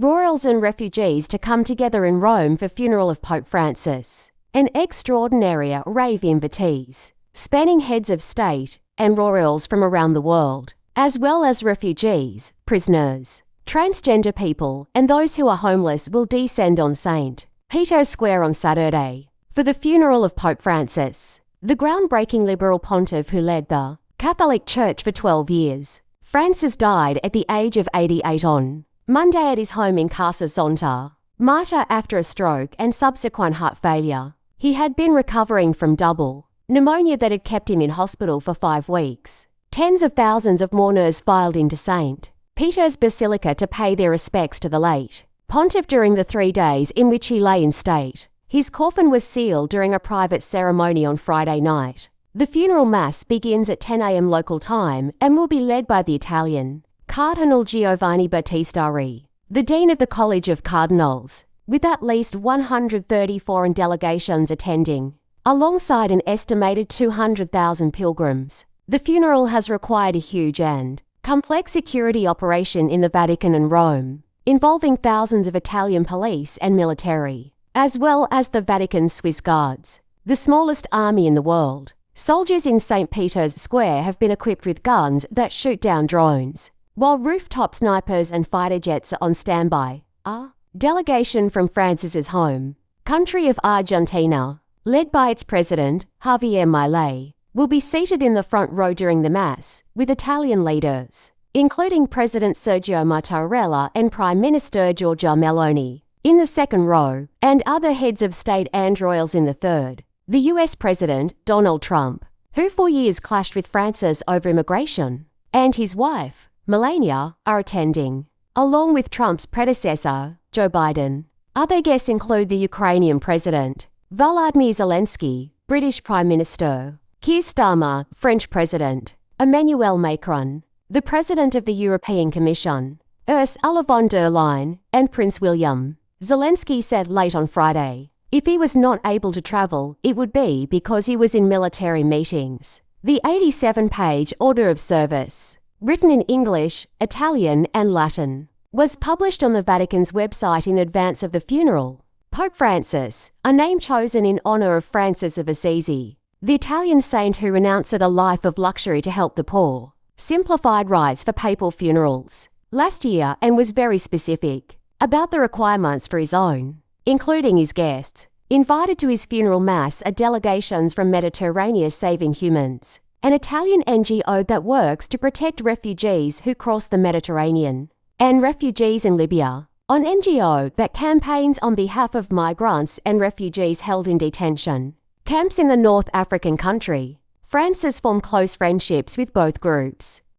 royals and refugees to come together in Rome for funeral of Pope Francis. An extraordinary array of invitees, spanning heads of state and royals from around the world, as well as refugees, prisoners, transgender people and those who are homeless will descend on St. Peter's Square on Saturday for the funeral of Pope Francis, the groundbreaking liberal pontiff who led the Catholic Church for 12 years. Francis died at the age of 88 on Monday at his home in Casa Santa Marta after a stroke and subsequent heart failure. He had been recovering from double pneumonia that had kept him in hospital for 5 weeks. Tens of thousands of mourners filed into St. Peter's Basilica to pay their respects to the late pontiff during the 3 days in which he lay in state. His coffin was sealed during a private ceremony on Friday night. The funeral mass begins at 10 a.m. local time and will be led by the Italian Cardinal Giovanni Battistari, the Dean of the College of Cardinals, with at least 130 foreign delegations attending, alongside an estimated 200,000 pilgrims. The funeral has required a huge and complex security operation in the Vatican and Rome, involving thousands of Italian police and military, as well as the Vatican's Swiss Guards, the smallest army in the world. Soldiers in St. Peter's Square have been equipped with guns that shoot down drones, while rooftop snipers and fighter jets are on standby. A delegation from Francis's home country of Argentina, led by its president, Javier Milei, will be seated in the front row during the Mass, with Italian leaders, including President Sergio Mattarella and Prime Minister Giorgia Meloni, in the second row, and other heads of state and royals in the third. The US President, Donald Trump, who for years clashed with Francis over immigration, and his wife, Melania, are attending, along with Trump's predecessor, Joe Biden. Other guests include the Ukrainian President, Volodymyr Zelensky, British Prime Minister, Keir Starmer, French President, Emmanuel Macron, the President of the European Commission, Ursula von der Leyen, and Prince William. Zelensky said late on Friday, if he was not able to travel, it would be because he was in military meetings. The 87-page order of service, written in English, Italian, and Latin, was published on the Vatican's website in advance of the funeral. Pope Francis, a name chosen in honor of Francis of Assisi, the Italian saint who renounced a life of luxury to help the poor, simplified rites for papal funerals last year and was very specific about the requirements for his own, including his guests. Invited to his funeral mass are delegations from Mediterranean Saving Humans, an Italian NGO that works to protect refugees who cross the Mediterranean, and refugees in Libya, an NGO that campaigns on behalf of migrants and refugees held in detention camps in the North African country. Francis formed close friendships with both groups.